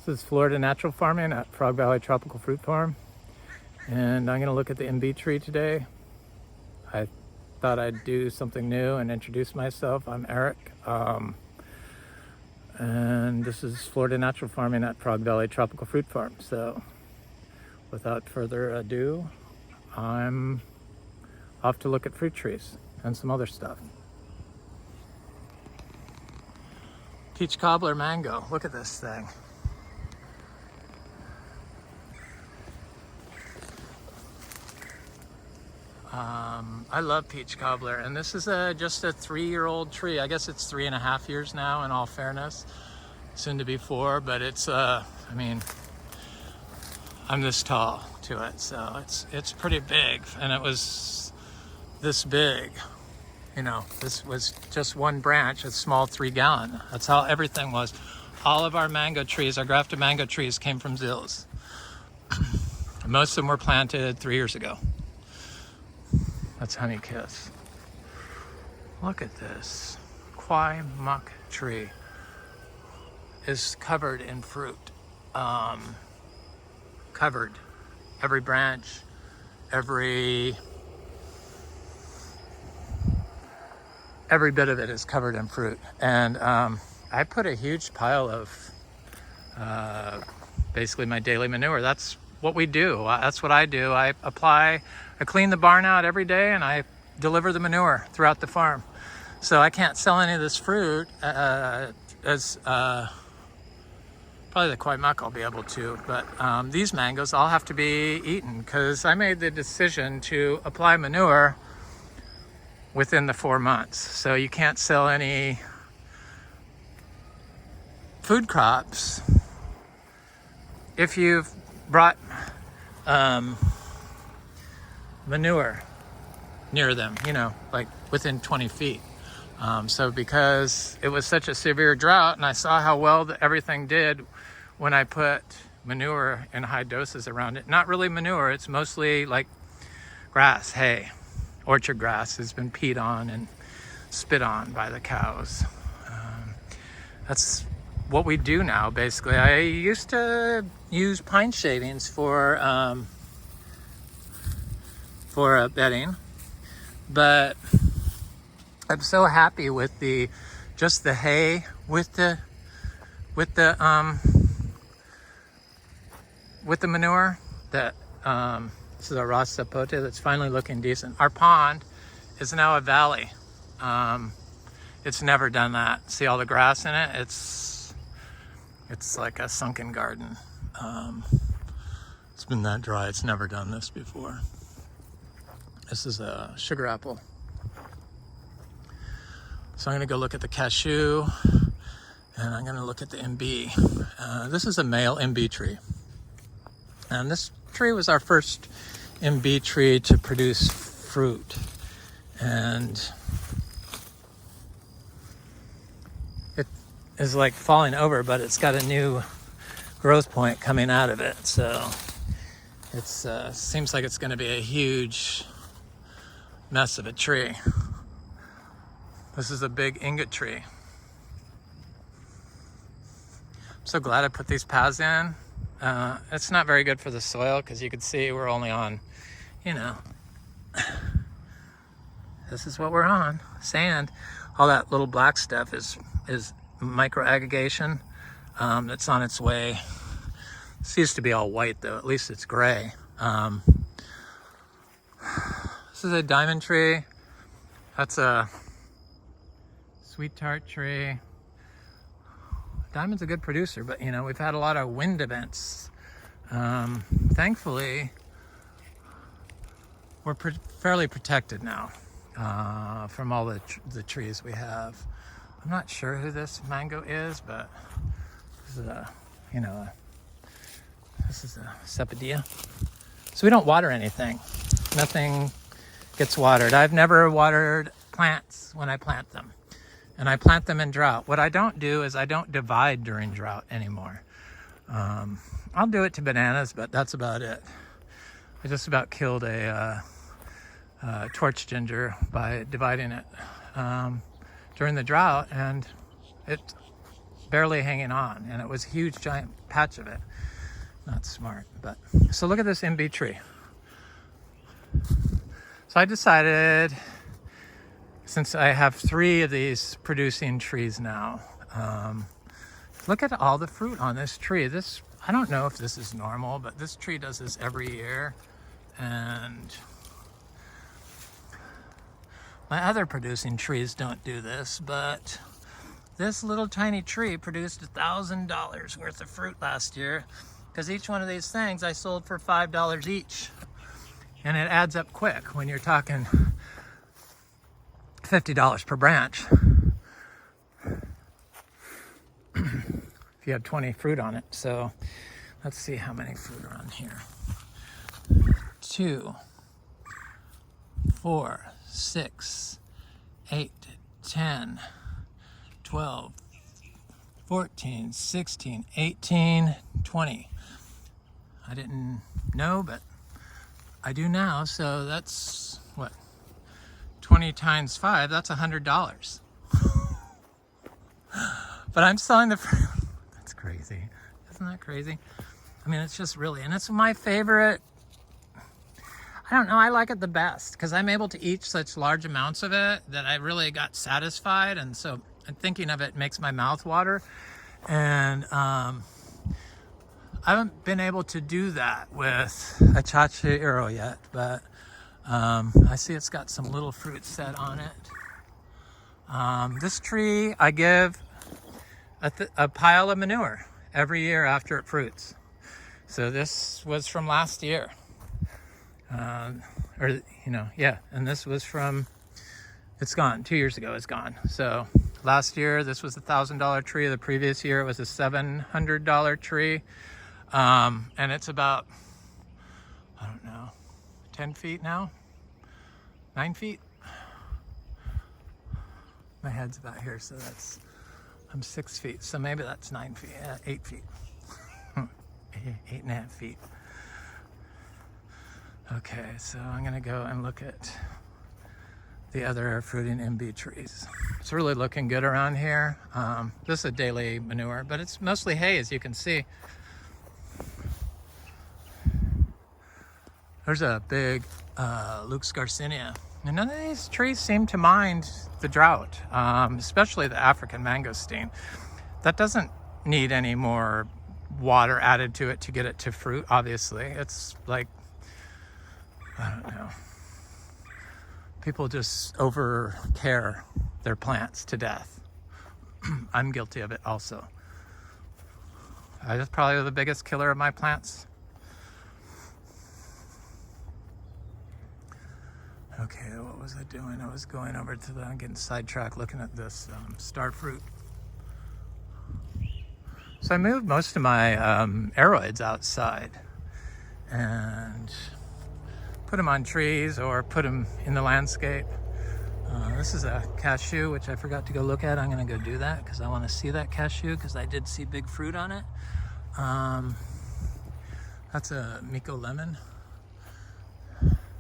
This is Florida Natural Farming at Frog Valley Tropical Fruit Farm, and I'm going to look at the Imbe tree today. I thought I'd do something new and introduce myself. I'm Eric, and this is Florida Natural Farming at Frog Valley Tropical Fruit Farm. So without further ado, I'm off to look at fruit trees and some other stuff. Peach cobbler mango, look at this thing. I love peach cobbler, and this is just a 3-year-old tree. I guess it's 3.5 years now, in all fairness, soon to be 4, but it's I mean, I'm this tall to it, so it's pretty big. And it was this big, you know. This was just one branch, a small 3-gallon. That's how everything was. All of our mango trees, our grafted mango trees, came from Zills. Most of them were planted 3 years ago. That's Honey Kiss. Look at this. Kwai Muk tree is covered in fruit. Covered. Every branch, every bit of it is covered in fruit. And I put a huge pile of basically my daily manure. That's what we do. That's what I do. I clean the barn out every day, and I deliver the manure throughout the farm. So I can't sell any of this fruit as probably the Kwai Muk I'll be able to, but these mangoes all have to be eaten because I made the decision to apply manure within the 4 months. So you can't sell any food crops if you've brought manure near them, you know, like within 20 feet. So because it was such a severe drought, and I saw how well everything did when I put manure in high doses around it. Not really manure, it's mostly like grass, hay. Orchard grass has been peed on and spit on by the cows. That's what we do now, basically. I used to use pine shavings for bedding, but I'm so happy with just the hay with the manure that this is a raw sapote that's finally looking decent. Our pond is now a valley. It's never done that. See all the grass in it? It's like a sunken garden. It's been that dry. It's never done this before. This is a sugar apple. So I'm going to go look at the cashew, and I'm going to look at the Imbe. This is a male Imbe tree. And this tree was our first Imbe tree to produce fruit. And it is like falling over, but it's got a new growth point coming out of it. So it seems like it's going to be a huge mess of a tree. This is a big ingot tree. I'm so glad I put these paths in. It's not very good for the soil because you can see we're only on, you know, this is what we're on, sand. All that little black stuff is microaggregation that's on its way. This used to be all white though, at least it's gray. This is a diamond tree. That's a sweet tart tree. Diamond's a good producer, but you know, we've had a lot of wind events. Thankfully, we're fairly protected now from all the trees we have. I'm not sure who this mango is, but this is this is a cepadilla. So we don't water anything. Nothing gets watered. I've never watered plants when I plant them. And I plant them in drought. What I don't do is I don't divide during drought anymore. I'll do it to bananas, but that's about it. I just about killed a torch ginger by dividing it during the drought, and it barely hanging on, and it was a huge giant patch of it. Not smart, but so look at this Imbe tree. So I decided, since I have 3 of these producing trees now, look at all the fruit on this tree. This, I don't know if this is normal, but this tree does this every year. And my other producing trees don't do this, but this little tiny tree produced $1,000 worth of fruit last year, because each one of these things I sold for $5 each. And it adds up quick when you're talking $50 per branch. If you have 20 fruit on it. So let's see how many fruit are on here. 2, 4, 6, 8, 10, 12, 14, 16, 18, 20. I didn't know, but I do now. So that's what? 20 times 5, that's $100. But I'm selling the fruit. That's crazy. Isn't that crazy? I mean, it's just really, and it's my favorite. I don't know, I like it the best because I'm able to eat such large amounts of it that I really got satisfied. And so thinking of it makes my mouth water. And I haven't been able to do that with a Cashew yet, but I see it's got some little fruit set on it. This tree, I give a pile of manure every year after it fruits. So this was from last year. And this was from, it's gone, 2 years ago, it's gone. So last year, this was a $1,000 tree. The previous year, it was a $700 tree. And it's about, I don't know, 10 feet now, 9 feet. My head's about here, so I'm 6 feet. So maybe that's 9 feet, 8 feet, 8.5 feet. Okay, so I'm gonna go and look at the other fruiting Imbe trees. It's really looking good around here. This is a daily manure, but it's mostly hay, as you can see. There's a big Luke's Garcinia. And none of these trees seem to mind the drought, especially the African mangosteen. That doesn't need any more water added to it to get it to fruit, obviously. It's like, I don't know. People just over care their plants to death. I'm guilty of it also. That's probably the biggest killer of my plants. Okay, what was I doing? I was going over to I'm getting sidetracked looking at this star fruit. So I moved most of my Aroids outside and put them on trees or put them in the landscape. This is a cashew, which I forgot to go look at. I'm gonna go do that because I want to see that cashew because I did see big fruit on it. That's a Miko lemon.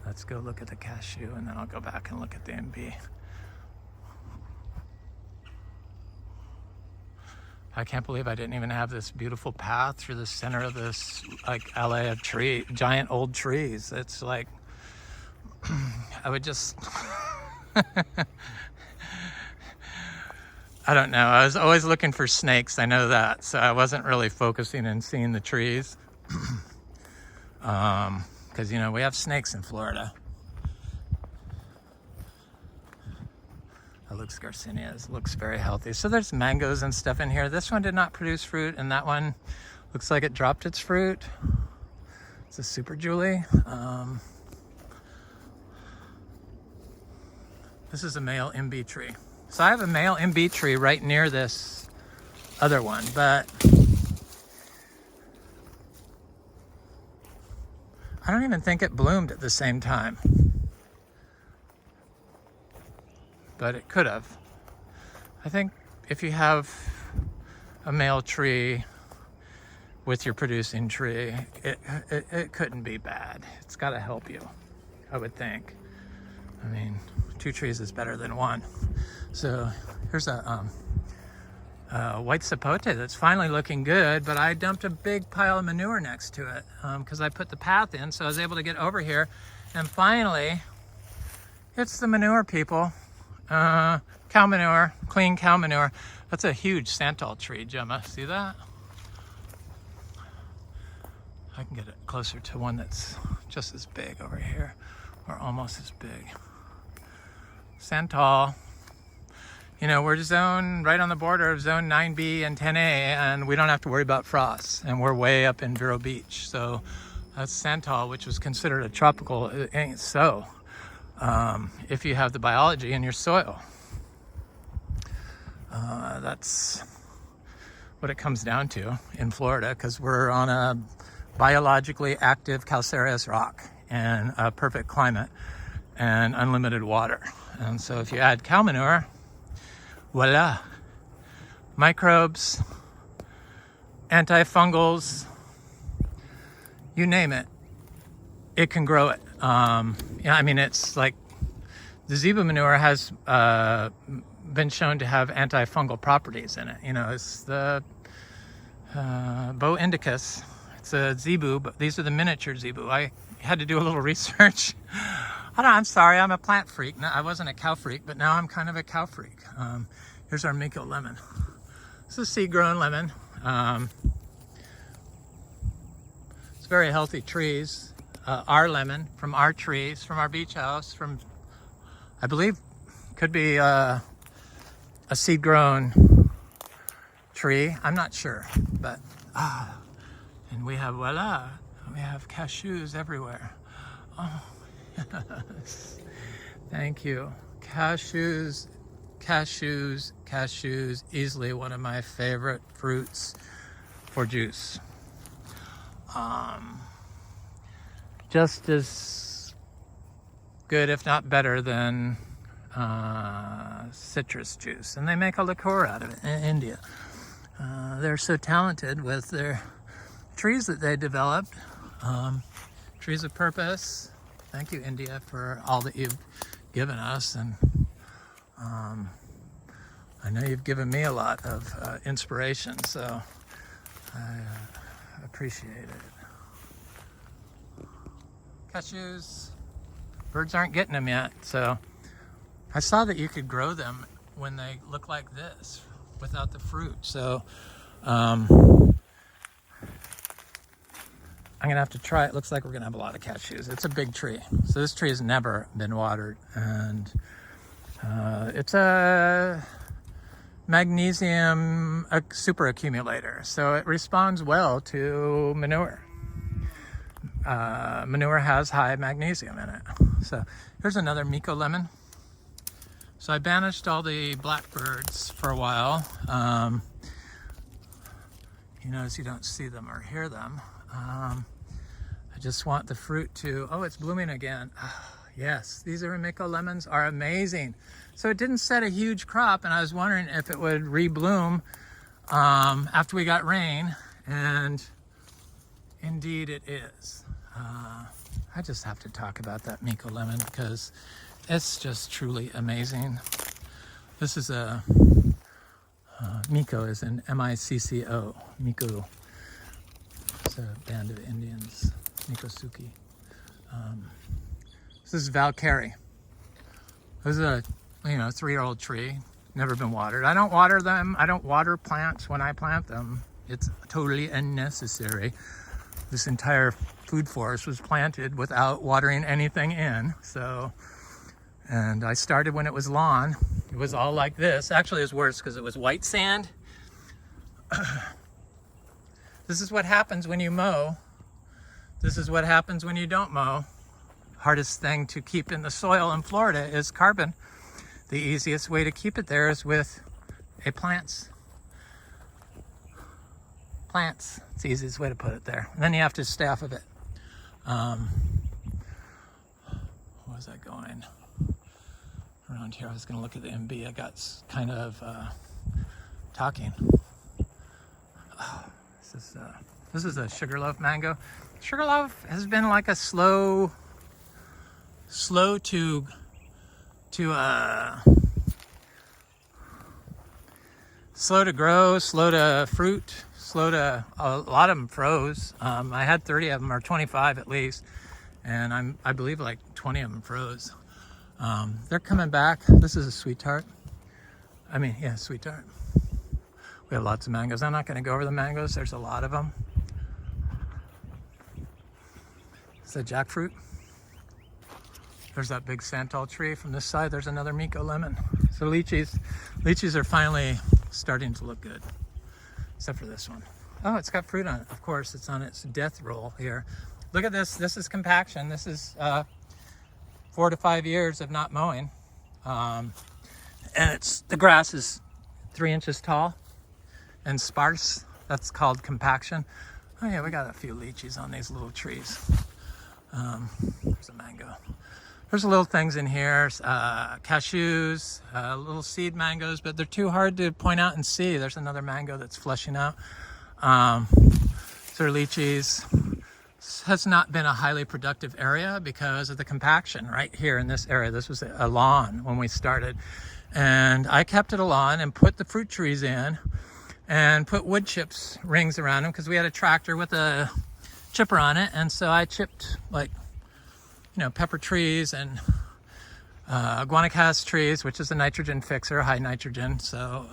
Let's go look at the cashew and then I'll go back and look at the Imbe. I can't believe I didn't even have this beautiful path through the center of this like alley of giant old trees. It's like, I would just, I don't know. I was always looking for snakes. I know that. So I wasn't really focusing and seeing the trees. Because, we have snakes in Florida. That looks Garcinias. Looks very healthy. So there's mangoes and stuff in here. This one did not produce fruit, and that one looks like it dropped its fruit. It's a Super Julie. This is a male Imbe tree. So I have a male Imbe tree right near this other one, but I don't even think it bloomed at the same time. But it could have. I think if you have a male tree with your producing tree, it couldn't be bad. It's got to help you, I would think. I mean, 2 trees is better than 1. So here's a white sapote that's finally looking good, but I dumped a big pile of manure next to it because I put the path in, so I was able to get over here. And finally, it's the manure, people. Cow manure, clean cow manure. That's a huge santal tree, Gemma. See that? I can get it closer to one that's just as big over here, or almost as big. Santal. You know, we're right on the border of zone 9B and 10A, and we don't have to worry about frost. And we're way up in Vero Beach. So that's Santal, which was considered a tropical. It ain't so. If you have the biology in your soil. That's what it comes down to in Florida, because we're on a biologically active calcareous rock and a perfect climate and unlimited water. And so if you add cow manure, voila, microbes, antifungals, you name it, it can grow it. Yeah, I mean, it's like the zebu manure has been shown to have antifungal properties in it. You know, it's the Bo indicus. It's a zebu, but these are the miniature zebu. I had to do a little research. I'm sorry, I'm a plant freak. No, I wasn't a cow freak, but now I'm kind of a cow freak. Here's our Miko lemon. This is seed-grown lemon. It's very healthy trees. Our lemon from our trees, from our beach house, from, I believe, could be a seed-grown tree. I'm not sure, but and we have, voila, we have cashews everywhere. Oh, yes. Thank you. Cashews, cashews, cashews, easily one of my favorite fruits for juice. Just as good, if not better, than citrus juice. And they make a liqueur out of it in India. They're so talented with their trees that they developed. Trees of purpose. Thank you, India, for all that you've given us. And I know you've given me a lot of inspiration, so I appreciate it. Cashews. Birds aren't getting them yet, so I saw that you could grow them when they look like this without the fruit. So I'm gonna have to try it. Looks like we're gonna have a lot of cashews. It's a big tree, so this tree has never been watered, and it's a magnesium super accumulator, so it responds well to manure. Manure has high magnesium in it. So here's another Miko lemon. So I banished all the blackbirds for a while. You notice you don't see them or hear them. I just want the fruit to, oh, it's blooming again. Yes, these Miko lemons are amazing. So it didn't set a huge crop, and I was wondering if it would rebloom after we got rain, and indeed it is. I just have to talk about that Miko lemon because it's just truly amazing. This is a Miko is an M-I-C-C-O, Miko. It's a band of Indians, Mikosuki. This is Valkyrie. This is a 3-year-old tree, never been watered. I don't water them. I don't water plants when I plant them. It's totally unnecessary. This entire food forest was planted without watering anything in. So, and I started when it was lawn. It was all like this. Actually, it was worse because it was white sand. This is what happens when you mow. This is what happens when you don't mow. Hardest thing to keep in the soil in Florida is carbon. The easiest way to keep it there is with plants. Plants. It's the easiest way to put it there. And then you have to stay off of it. Where was I going? Around here, I was going to look at the Imbe. I got kind of talking. Oh, this is a sugarloaf mango. Sugarloaf has been like a slow slow to grow, slow to fruit, slow to, a lot of them froze. I had 30 of them, or 25 at least, and I believe like 20 of them froze. They're coming back. This is a sweet tart. I mean, yeah, sweet tart. We have lots of mangoes. I'm not going to go over the mangoes. There's a lot of them. It's a jackfruit. There's that big santal tree from this side. There's another Miko lemon. So lychees are finally starting to look good, except for this one. Oh, it's got fruit on it. Of course, it's on its death roll here. Look at this. This is compaction. This is 4 to 5 years of not mowing. And the grass is 3 inches tall and sparse. That's called compaction. Oh yeah, we got a few lychees on these little trees. There's a mango. There's little things in here, cashews, little seed mangoes, but they're too hard to point out and see. There's another mango that's fleshing out. So lychees. This has not been a highly productive area because of the compaction right here in this area. This was a lawn when we started. And I kept it a lawn and put the fruit trees in and put wood chips rings around them because we had a tractor with a chipper on it. And so I chipped like, pepper trees and guanacaste trees, which is a nitrogen fixer, high nitrogen. So,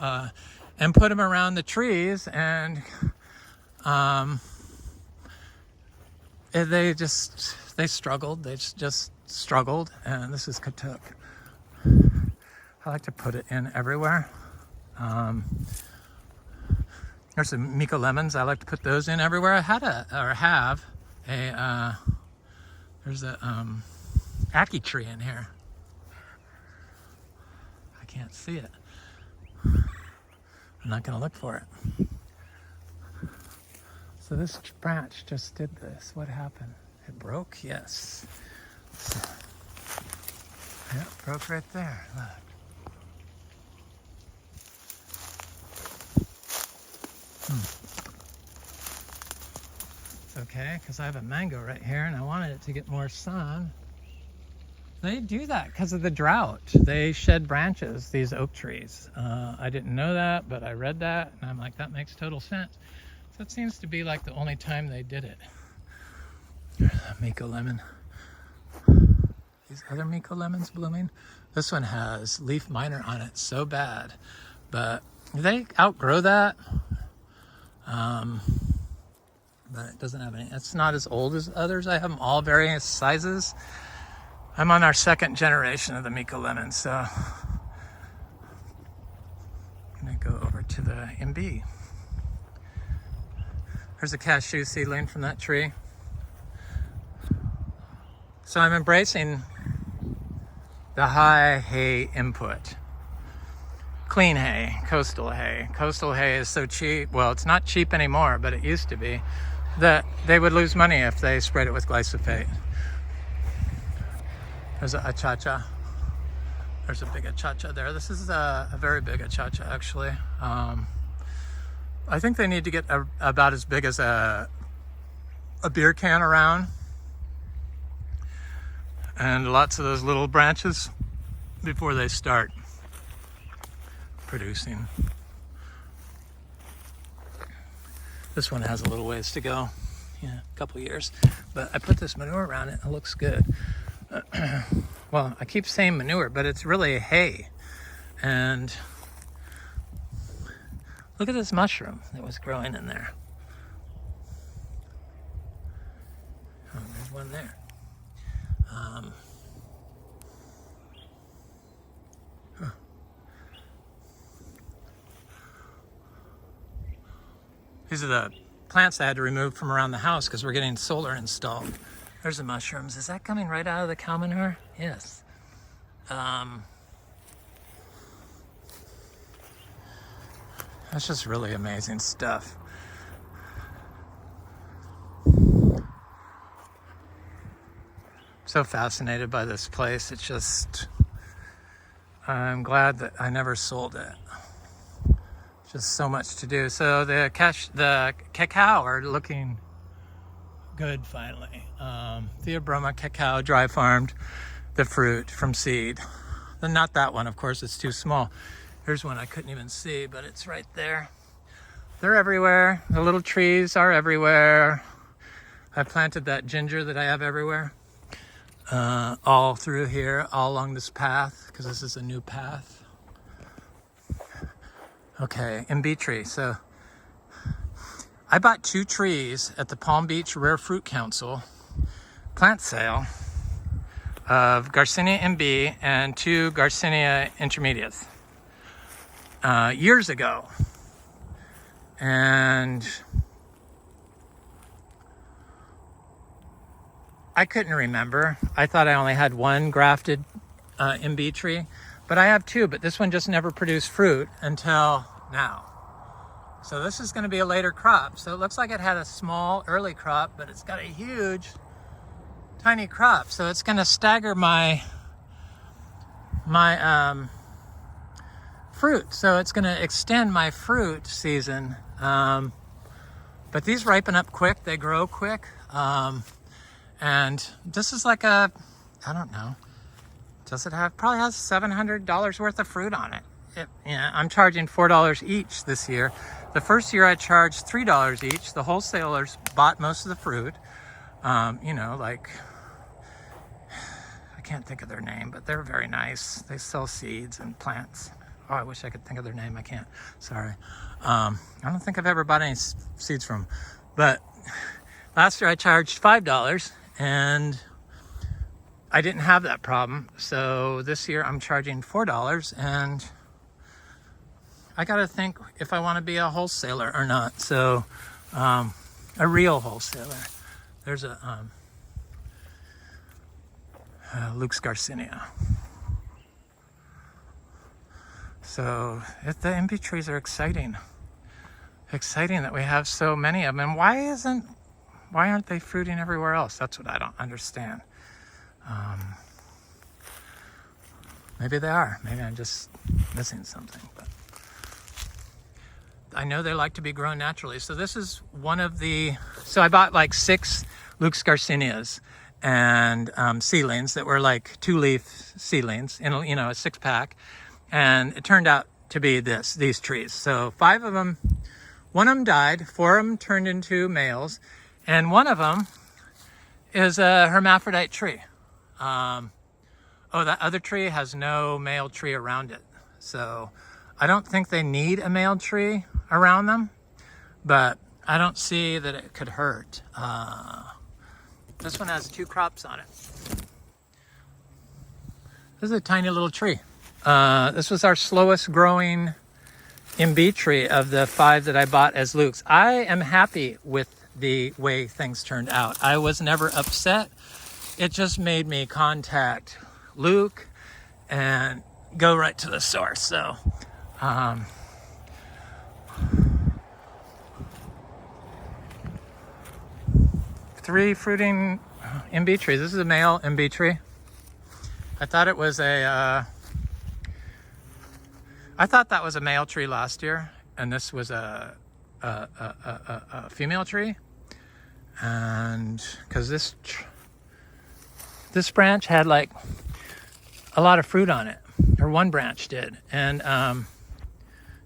and put them around the trees, and they struggled. They just struggled, and this is katuk. I like to put it in everywhere. There's some Miko lemons. I like to put those in everywhere. I have a there's a ackee tree in here. I can't see it. I'm not gonna look for it. So this branch just did this. What happened? It broke? Yes. So, yeah, it broke right there. Look. It's okay, because I have a mango right here and I wanted it to get more sun. They do that because of the drought. They shed branches, these oak trees. I didn't know that, but I read that and I'm like, that makes total sense. So it seems to be like the only time they did it. Miko lemon. These other Miko lemons blooming. This one has leaf miner on it so bad, but they outgrow that. But it doesn't have any. It's not as old as others. I have them all various sizes. I'm on our 2nd generation of the Miko lemon, so I'm gonna go over to the Imbe. There's a cashew seedling from that tree. So I'm embracing the high hay input. Clean hay, coastal hay. Coastal hay is so cheap. Well, it's not cheap anymore, but it used to be, that they would lose money if they spread it with glyphosate. There's a achacha. There's a big achacha there. This is a very big achacha, actually. I think they need to get about as big as a beer can around. And lots of those little branches before they start producing. This one has a little ways to go. Yeah, a couple years. But I put this manure around it. It looks good. Well, I keep saying manure, but it's really hay. And look at this mushroom that was growing in there. Oh, there's one there. These are the plants I had to remove from around the house because we're getting solar installed. There's the mushrooms. Is that coming right out of the cow manure? Yes. That's just really amazing stuff. So fascinated by this place. It's just, I'm glad that I never sold it. Just so much to do. So the cacao are looking good finally. Theobroma cacao, dry farmed, the fruit from seed. Not that one, of course, it's too small. Here's one I couldn't even see, but it's right there. They're everywhere. The little trees are everywhere. I planted that ginger that I have everywhere. All through here, all along this path, because this is a new path. Okay, Imbe tree. So I bought 2 trees at the Palm Beach Rare Fruit Council plant sale of Garcinia Imbe and 2 Garcinia intermediates years ago. And I couldn't remember. I thought I only had 1 grafted Imbe tree, but I have 2, but this one just never produced fruit until now. So this is going to be a later crop. So it looks like it had a small early crop, but it's got a huge tiny crop. So it's going to stagger my fruit. So it's going to extend my fruit season. But these ripen up quick. They grow quick. And this is like a, I don't know, does it have, probably has $700 worth of fruit on it. Yeah, I'm charging $4 each this year. The first year I charged $3 each. The wholesalers bought most of the fruit. You know, like, I can't think of their name, but they're very nice. They sell seeds and plants. Oh, I wish I could think of their name. I can't. Sorry. I don't think I've ever bought any seeds from them. But last year I charged $5 and I didn't have that problem. So this year I'm charging $4 and I got to think if I want to be a wholesaler or not. So a real wholesaler. There's a Luke's Garcinia. So the Imbe trees are exciting. Exciting that we have so many of them. And why aren't they fruiting everywhere else? That's what I don't understand. Maybe they are. Maybe I'm just missing something. But I know they like to be grown naturally. So this is one of the, so I bought like 6 Luke's Garcinias and seedlings that were like 2-leaf seedlings in, you know, a 6-pack. And it turned out to be these trees. So 5 of them, 1 of them died, 4 of them turned into males, and 1 of them is a hermaphrodite tree. Oh, that other tree has no male tree around it. So I don't think they need a male tree around them, but I don't see that it could hurt. This one has 2 crops on it. This is a tiny little tree. This was our slowest growing Imbe tree of the 5 that I bought as Luke's. I am happy with the way things turned out. I was never upset. It just made me contact Luke and go right to the source. So, 3 fruiting Imbe trees. This is a male Imbe tree. I thought it was I thought that was a male tree last year, and this was a female tree. And because this branch had like a lot of fruit on it, or 1 branch did, and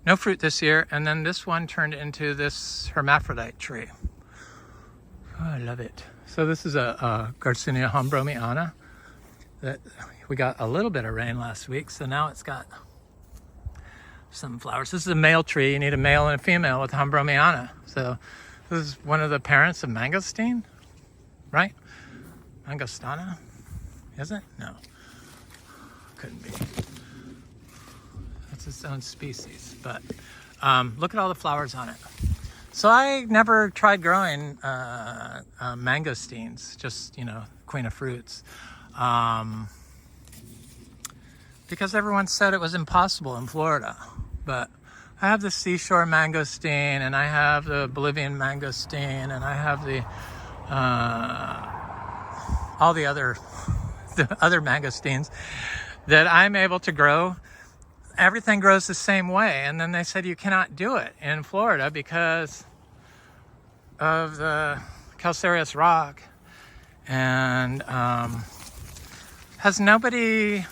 no fruit this year. And then this one turned into this hermaphrodite tree. Oh, I love it. So this is a Garcinia hombromiana that we got a little bit of rain last week, so now it's got some flowers. This is a male tree. You need a male and a female with hombromiana. So this is one of the parents of mangosteen, right? Mangostana, is it? No, couldn't be. That's its own species. But look at all the flowers on it. So I never tried growing mangosteens, just, you know, queen of fruits. Because everyone said it was impossible in Florida. But I have the seashore mangosteen, and I have the Bolivian mangosteen, and I have the all the other mangosteens that I'm able to grow. Everything grows the same way. And then they said you cannot do it in Florida because of the calcareous rock. And has nobody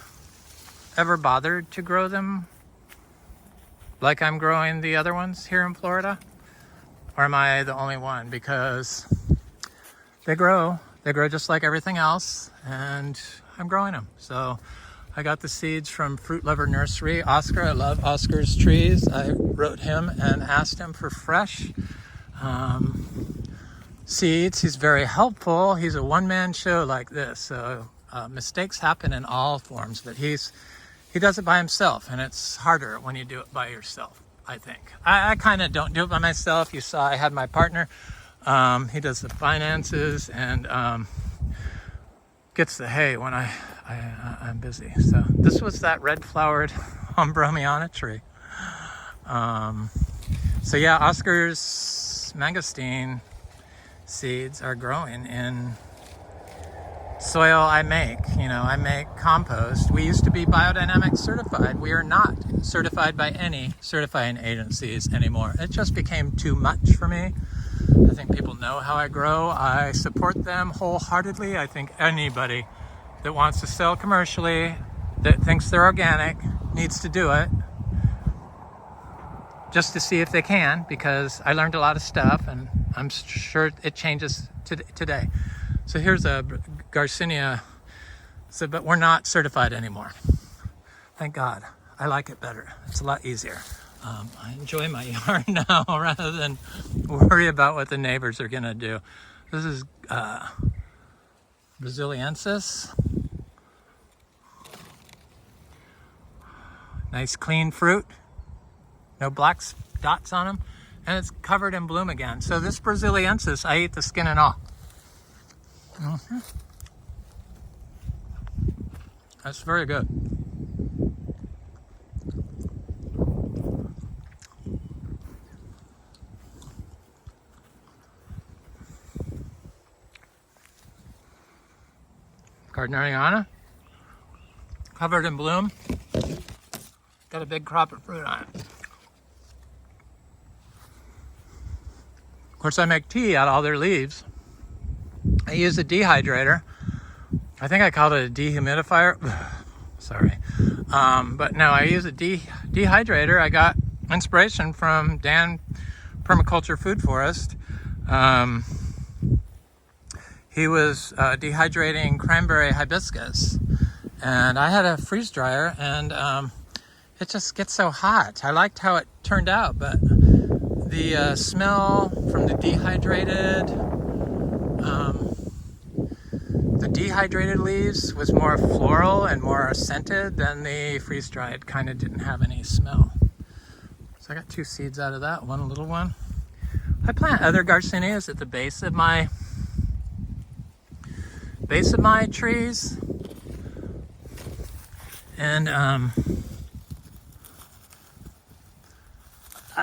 ever bothered to grow them like I'm growing the other ones here in Florida? Or am I the only one? Because they grow just like everything else, and I'm growing them. So I got the seeds from Fruit Lover Nursery. Oscar, I love Oscar's trees. I wrote him and asked him for fresh seeds. He's very helpful. He's a one-man show like this, so mistakes happen in all forms, but he does it by himself, and it's harder when you do it by yourself, I think. I kind of don't do it by myself. You saw I had my partner. He does the finances and gets the hay when I'm busy. So this was that red-flowered Umbromiana tree. So yeah, Oscar's mangosteen seeds are growing in soil I make. I make compost. We used to be biodynamic certified. We are not certified by any certifying agencies anymore. It just became too much for me. I think people know how I grow. I support them wholeheartedly. I think anybody that wants to sell commercially, that thinks they're organic, needs to do it just to see if they can, because I learned a lot of stuff and I'm sure it changes today. So here's a Garcinia, but we're not certified anymore. Thank God. I like it better. It's a lot easier. I enjoy my yard now rather than worry about what the neighbors are gonna do. This is Braziliensis. Nice clean fruit. No black dots on them. And it's covered in bloom again. So this Braziliensis, I eat the skin and all. That's very good. Garcinia, covered in bloom. Got a big crop of fruit on it. Of course, I make tea out of all their leaves. I use a dehydrator. I think I called it a dehumidifier. Sorry. But no, I use a dehydrator. I got inspiration from Dan Permaculture Food Forest. He was dehydrating cranberry hibiscus. And I had a freeze dryer, and it just gets so hot. I liked how it turned out, but the smell from the dehydrated leaves was more floral and more scented than the freeze-dried. Kind of didn't have any smell. So I got 2 seeds out of that, one a little one. I plant other Garcinias at the base of my trees, and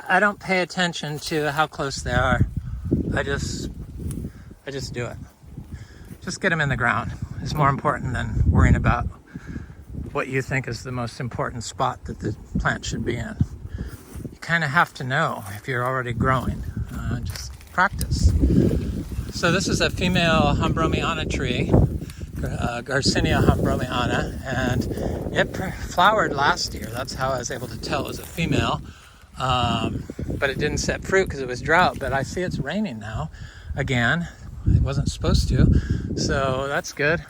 I don't pay attention to how close they are. I just do it. Just get them in the ground. It's more important than worrying about what you think is the most important spot that the plant should be in. You kind of have to know if you're already growing. Just practice. So this is a female Umbromiana tree, Garcinia Umbromiana, and it flowered last year. That's how I was able to tell it was a female. But it didn't set fruit because it was drought. But I see it's raining now again. It wasn't supposed to, so that's good.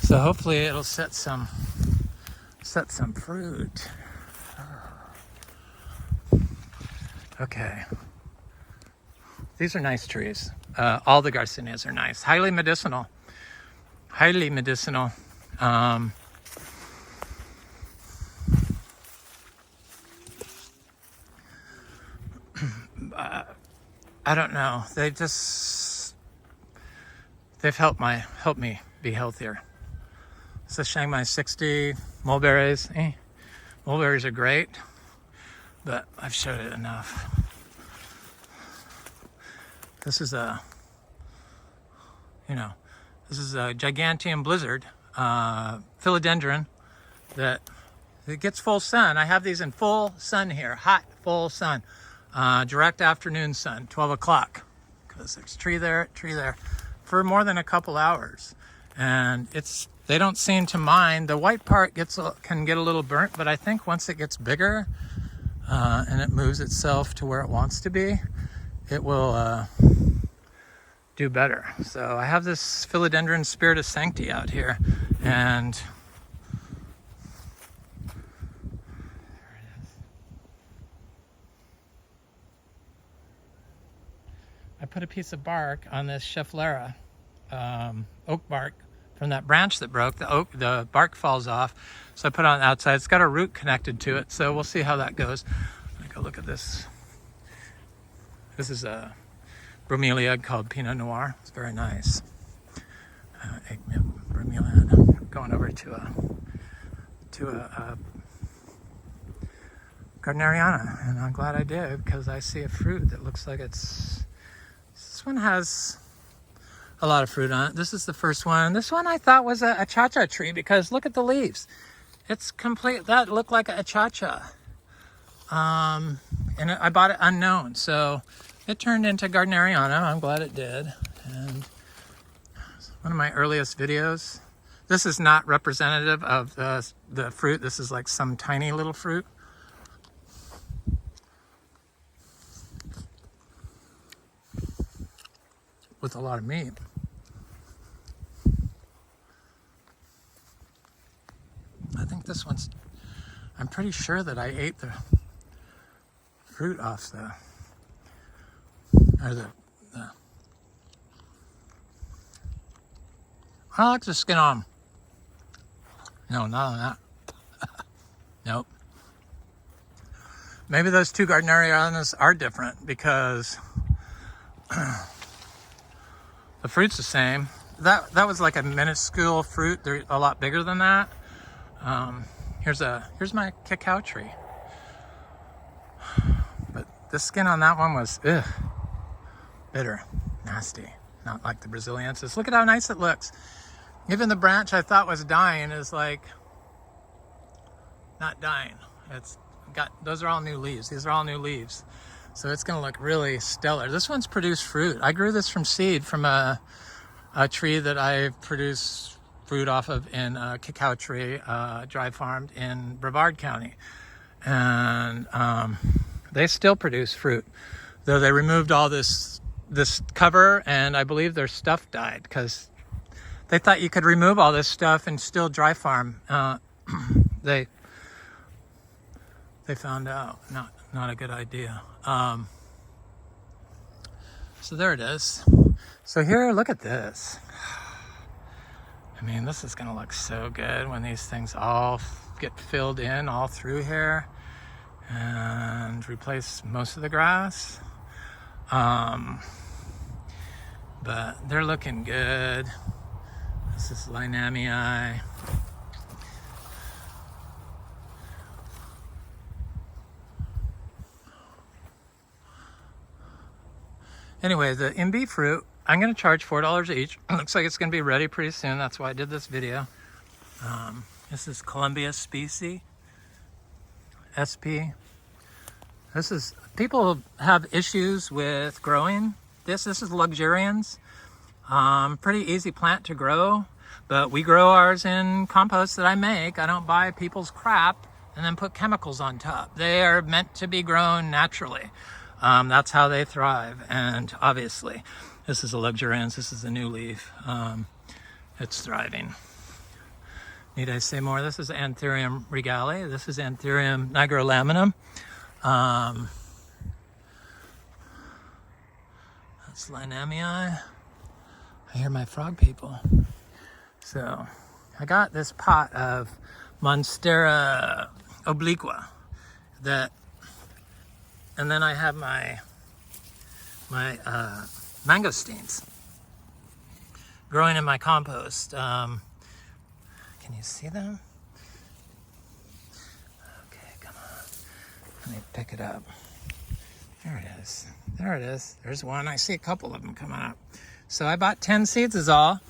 So hopefully it'll set some fruit. Okay, these are nice trees. All the Garcinias are nice, highly medicinal. Highly medicinal. I don't know. They've helped me be healthier. It's a Shanghai 60 mulberries. Mulberries are great, but I've showed it enough. This is a giganteum blizzard, philodendron that it gets full sun. I have these in full sun here, hot, full sun. Direct afternoon sun, 12 o'clock, because there's tree there, for more than a couple hours. And they don't seem to mind. The white part can get a little burnt, but I think once it gets bigger, and it moves itself to where it wants to be, it will do better. So I have this philodendron spirit of sancti out here, and I put a piece of bark on this Schefflera oak bark from that branch that broke. The bark falls off, so I put it on the outside. It's got a root connected to it, so we'll see how that goes. Let me go look at this. This is a bromelia called Pinot Noir. It's very nice. Egg bromelia. I'm going over to a Gardneriana, and I'm glad I did, because I see a fruit that looks like it's. This one has a lot of fruit on it. This is the first one. This one I thought was a cha-cha tree, because look at the leaves. It's complete. That looked like a cha-cha. And I bought it unknown, so it turned into Gardneriana. I'm glad it did. And one of my earliest videos. This is not representative of the fruit. This is like some tiny little fruit. With a lot of meat. I think this one's, I'm pretty sure that I ate the fruit off I like the skin on. No, not on that. Nope. Maybe those two Gardnerianas are different, because the fruit's the same. That was like a minuscule fruit. They're a lot bigger than that. Here's my cacao tree. But the skin on that one was bitter, nasty. Not like the Braziliensis. Look at how nice it looks. Even the branch I thought was dying is like not dying. It's got, those are all new leaves. These are all new leaves. So it's gonna look really stellar. This one's produced fruit. I grew this from seed from a tree that I produced fruit off of in a cacao tree, dry farmed in Brevard County. And they still produce fruit, though they removed all this cover, and I believe their stuff died, because they thought you could remove all this stuff and still dry farm. They found out not a good idea. So there it is. So here, look at this. I mean, this is gonna look so good when these things all get filled in all through here and replace most of the grass. But they're looking good. This is Linamii. Anyway, the Imbe fruit, I'm going to charge $4 each. Looks like it's going to be ready pretty soon. That's why I did this video. This is Columbia Species, SP. This is, people have issues with growing this. This is luxurians. Pretty easy plant to grow, but we grow ours in compost that I make. I don't buy people's crap and then put chemicals on top. They are meant to be grown naturally. That's how they thrive. And obviously, this is a luxurians. This is a new leaf. It's thriving. Need I say more? This is Anthurium regale. This is Anthurium nigrolaminum. That's Linamii. I hear my frog people. So I got this pot of Monstera obliqua that, and then I have my mangosteens growing in my compost. Can you see them? Okay, come on. Let me pick it up. There it is. There it is. There's one. I see a couple of them coming up. So I bought 10 seeds is all,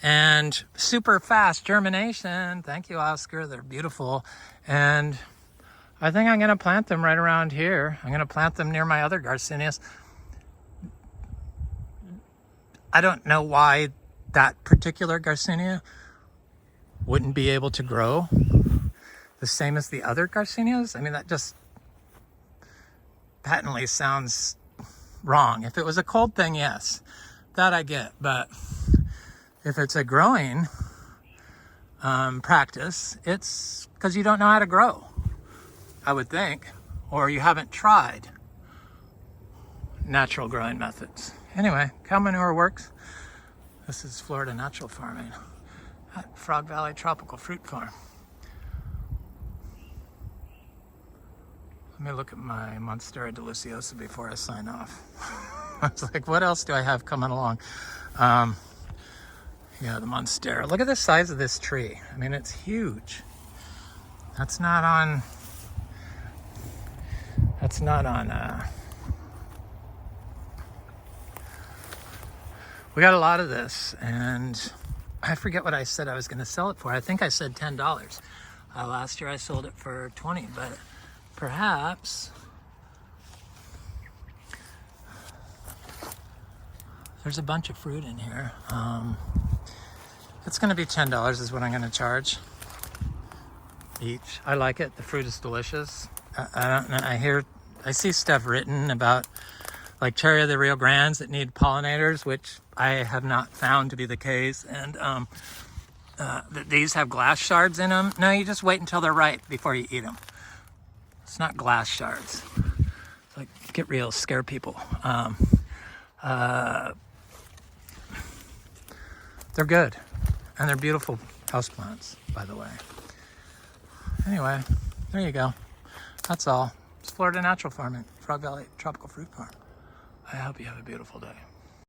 and super fast germination. Thank you, Oscar. They're beautiful. And I think I'm going to plant them right around here. I'm going to plant them near my other Garcinias. I don't know why that particular Garcinia wouldn't be able to grow the same as the other Garcinias. I mean, that just patently sounds wrong. If it was a cold thing, yes, that I get. But if it's a growing practice, it's because you don't know how to grow, I would think, or you haven't tried natural growing methods. Anyway, cow manure works. This is Florida natural farming at Frog Valley Tropical Fruit Farm. Let me look at my Monstera deliciosa before I sign off. I was like, what else do I have coming along? Yeah, the Monstera. Look at the size of this tree. I mean, it's huge. That's not on, we got a lot of this, and I forget what I said I was going to sell it for. I think I said $10. Last year I sold it for $20, but perhaps there's a bunch of fruit in here. It's going to be $10 is what I'm going to charge each. I like it. The fruit is delicious. I don't know. I see stuff written about like cherry of the Rio Grandes that need pollinators, which I have not found to be the case. And that these have glass shards in them. No, you just wait until they're ripe before you eat them. It's not glass shards. It's like, get real, scare people. They're good. And they're beautiful houseplants, by the way. Anyway, there you go. That's all. It's Florida Natural Farming, Frog Valley Tropical Fruit Farm. I hope you have a beautiful day.